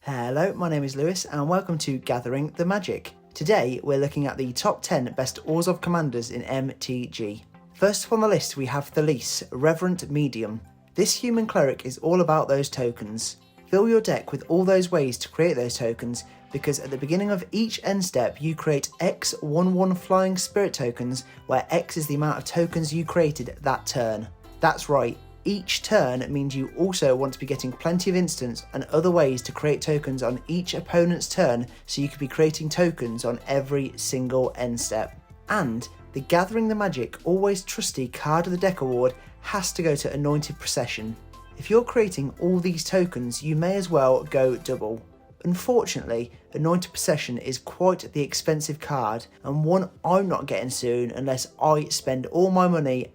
Hello, my name is Lewis and welcome to Gathering the Magic. Today we're looking at the top 10 best Orzhov commanders in MTG. First up on the list we have Teysa, Reverent Medium. This human cleric is all about those tokens. Fill your deck with all those ways to create those tokens because at the beginning of each end step you create X 1/1 flying spirit tokens where X is the amount of tokens you created that turn. That's right. Each turn means you also want to be getting plenty of instants and other ways to create tokens on each opponent's turn, so you could be creating tokens on every single end step. And the Gathering the Magic Always Trusty Card of the Deck award has to go to Anointed Procession. If you're creating all these tokens, you may as well go double. Unfortunately, Anointed Procession is quite the expensive card and one I'm not getting soon unless I spend all my money.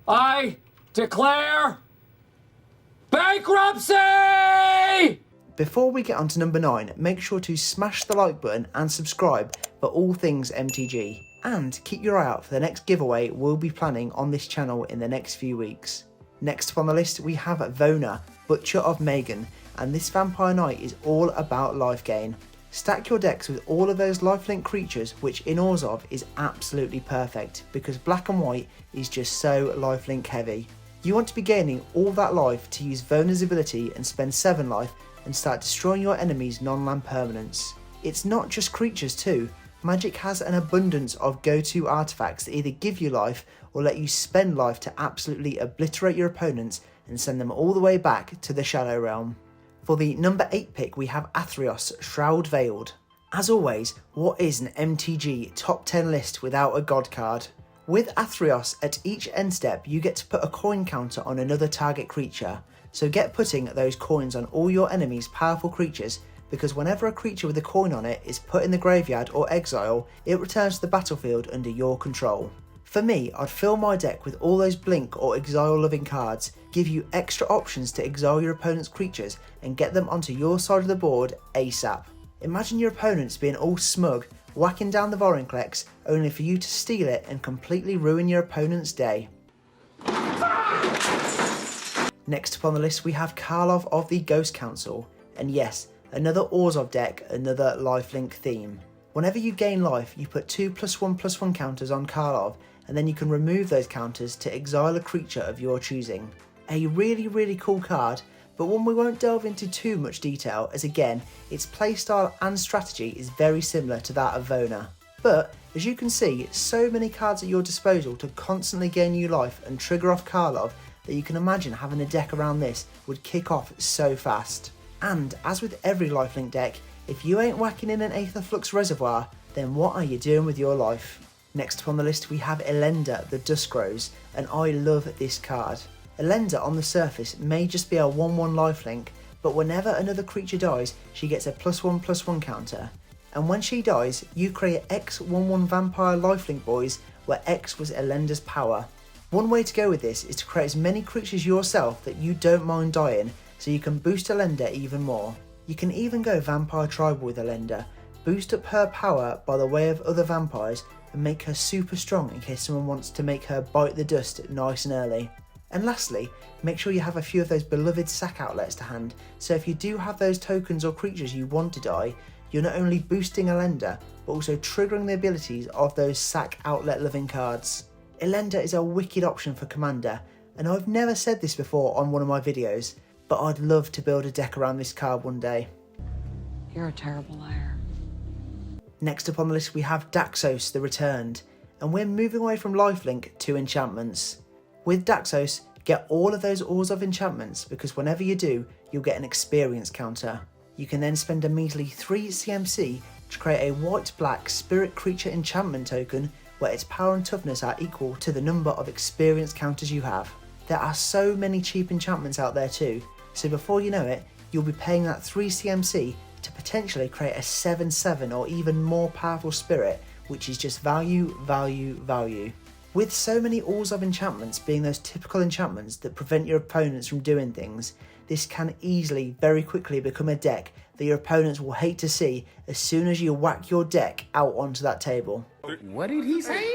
I declare bankruptcy! Before we get on to number 9, make sure to smash the like button and subscribe for all things MTG. And keep your eye out for the next giveaway we'll be planning on this channel in the next few weeks. Next up on the list we have Vona Butcher of Megan, and this Vampire Knight is all about life gain. Stack your decks with all of those lifelink creatures, which in Orzhov is absolutely perfect because black and white is just so lifelink heavy. You want to be gaining all that life to use Vona's ability and spend 7 life and start destroying your enemy's non-land permanents. It's not just creatures too. Magic has an abundance of go-to artifacts that either give you life or let you spend life to absolutely obliterate your opponents and send them all the way back to the Shadow Realm. For the number 8 pick we have Athrios Shroud Veiled. As always, what is an MTG top 10 list without a god card? With Athreos, at each end step you get to put a coin counter on another target creature, so get putting those coins on all your enemies' powerful creatures because whenever a creature with a coin on it is put in the graveyard or exile, it returns to the battlefield under your control. For me, I'd fill my deck with all those blink or exile loving cards, give you extra options to exile your opponent's creatures and get them onto your side of the board ASAP. Imagine your opponents being all smug, whacking down the Vorinclex only for you to steal it and completely ruin your opponent's day. Next up on the list we have Karlov of the Ghost Council, and yes, another Orzhov deck, another lifelink theme. Whenever you gain life you put 2+1/+1 counters on Karlov and then you can remove those counters to exile a creature of your choosing. A really cool card, but one we won't delve into too much detail as again, its playstyle and strategy is very similar to that of Vona. But as you can see, so many cards at your disposal to constantly gain you life and trigger off Karlov that you can imagine having a deck around this would kick off so fast. And as with every lifelink deck, if you ain't whacking in an Aether Flux Reservoir, then what are you doing with your life? Next up on the list we have Elenda the Dusk Rose, and I love this card. Elenda on the surface may just be a 1/1 lifelink, but whenever another creature dies, she gets a +1/+1 counter. And when she dies, you create X 1/1 Vampire lifelink boys, where X was Elenda's power. One way to go with this is to create as many creatures yourself that you don't mind dying, so you can boost Elenda even more. You can even go Vampire Tribal with Elenda, boost up her power by the way of other vampires, and make her super strong in case someone wants to make her bite the dust nice and early. And lastly, make sure you have a few of those beloved sack outlets to hand, so if you do have those tokens or creatures you want to die, you're not only boosting Elenda, but also triggering the abilities of those sack outlet loving cards. Elenda is a wicked option for Commander, and I've never said this before on one of my videos, but I'd love to build a deck around this card one day. You're a terrible liar. Next up on the list we have Daxos the Returned, and we're moving away from lifelink to enchantments. With Daxos, get all of those Orzhov enchantments because whenever you do, you'll get an experience counter. You can then spend a measly 3 CMC to create a white-black spirit creature enchantment token where its power and toughness are equal to the number of experience counters you have. There are so many cheap enchantments out there too, so before you know it, you'll be paying that 3 CMC to potentially create a 7/7 or even more powerful spirit, which is just value. With so many Orzhov enchantments being those typical enchantments that prevent your opponents from doing things, this can easily, very quickly become a deck that your opponents will hate to see as soon as you whack your deck out onto that table. What did he say?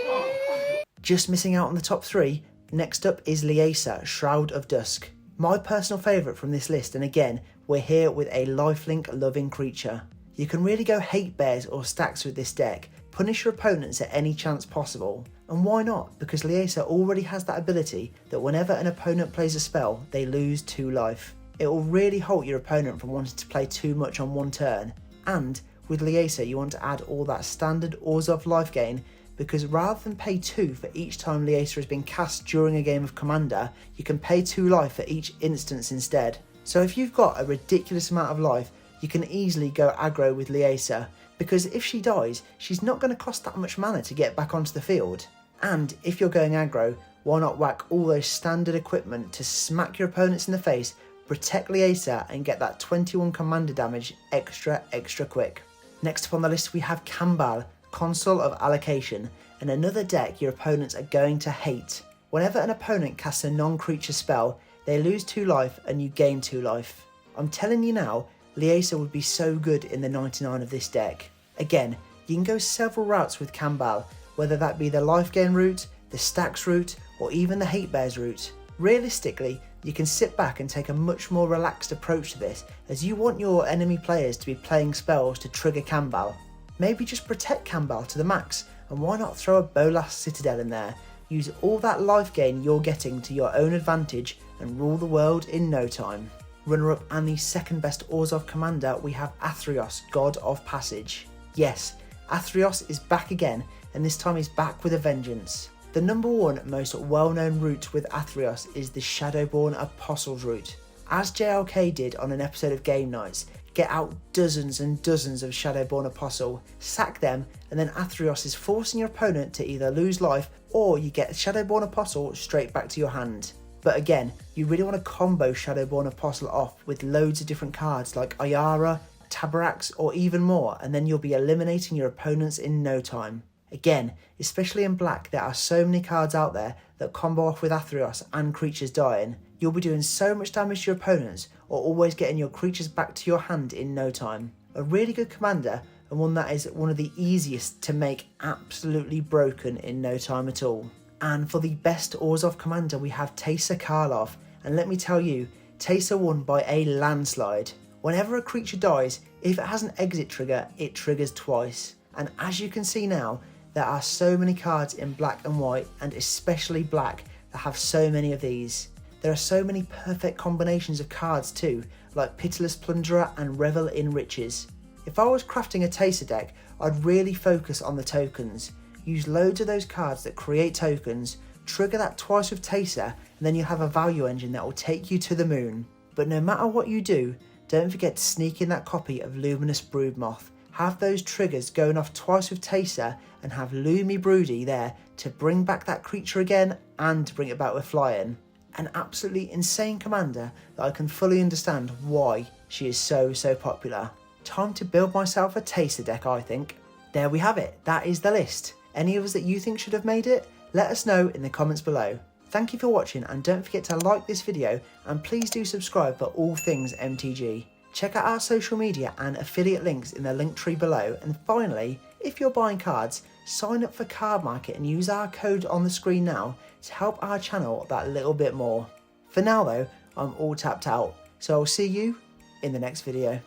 Just missing out on the top 3, next up is Liasa Shroud of Dusk. My personal favourite from this list, and again, we're here with a lifelink loving creature. You can really go hate bears or stacks with this deck, punish your opponents at any chance possible. And why not? Because Liasa already has that ability that whenever an opponent plays a spell, they lose 2 life. It will really halt your opponent from wanting to play too much on one turn. And with Liasa, you want to add all that standard Orzhov life gain, because rather than pay 2 for each time Liasa has been cast during a game of Commander, you can pay 2 life for each instance instead. So if you've got a ridiculous amount of life, you can easily go aggro with Liasa, because if she dies, she's not going to cost that much mana to get back onto the field. And if you're going aggro, why not whack all those standard equipment to smack your opponents in the face, protect Liasa and get that 21 commander damage extra quick. Next up on the list we have Kabal, Consul of Allocation, and another deck your opponents are going to hate. Whenever an opponent casts a non-creature spell, they lose 2 life and you gain 2 life. I'm telling you now, Liasa would be so good in the 99 of this deck. Again, you can go several routes with Kabal, whether that be the life gain route, the stacks route, or even the hate bears route. Realistically, you can sit back and take a much more relaxed approach to this, as you want your enemy players to be playing spells to trigger Kabal. Maybe just protect Kabal to the max, and why not throw a Bolas Citadel in there? Use all that life gain you're getting to your own advantage and rule the world in no time. Runner-up and the second best Orzhov commander, we have Athrios, God of Passage. Yes, Athrios is back again, and this time he's back with a vengeance. The number 1 most well-known route with Athreos is the Shadowborn Apostles route. As JLK did on an episode of Game Nights, get out dozens and dozens of Shadowborn Apostle, sack them, and then Athreos is forcing your opponent to either lose life or you get Shadowborn Apostle straight back to your hand. But again, you really want to combo Shadowborn Apostle off with loads of different cards like Ayara, Tabaraks, or even more, and then you'll be eliminating your opponents in no time. Again, especially in black, there are so many cards out there that combo off with Athreos and creatures dying. You'll be doing so much damage to your opponents, or always getting your creatures back to your hand in no time. A really good commander, and one that is one of the easiest to make absolutely broken in no time at all. And for the best Orzhov commander, we have Teysa Karlov, and let me tell you, Teysa won by a landslide. Whenever a creature dies, if it has an exit trigger, it triggers twice. And as you can see now, there are so many cards in black and white, and especially black, that have so many of these. There are so many perfect combinations of cards too, like Pitiless Plunderer and Revel in Riches. If I was crafting a Taser deck, I'd really focus on the tokens. Use loads of those cards that create tokens, trigger that twice with Taser, and then you have a value engine that will take you to the moon. But no matter what you do, don't forget to sneak in that copy of Luminous Broodmoth. Have those triggers going off twice with Taser, and have Lumi Broody there to bring back that creature again and to bring it back with flying. An absolutely insane commander that I can fully understand why she is so popular. Time to build myself a Taser deck, I think. There we have it, that is the list. Any of us that you think should have made it? Let us know in the comments below. Thank you for watching, and don't forget to like this video, and please do subscribe for all things MTG. Check out our social media and affiliate links in the link tree below, and finally, if you're buying cards, sign up for Card Market and use our code on the screen now to help our channel that little bit more. For now though, I'm all tapped out, so I'll see you in the next video.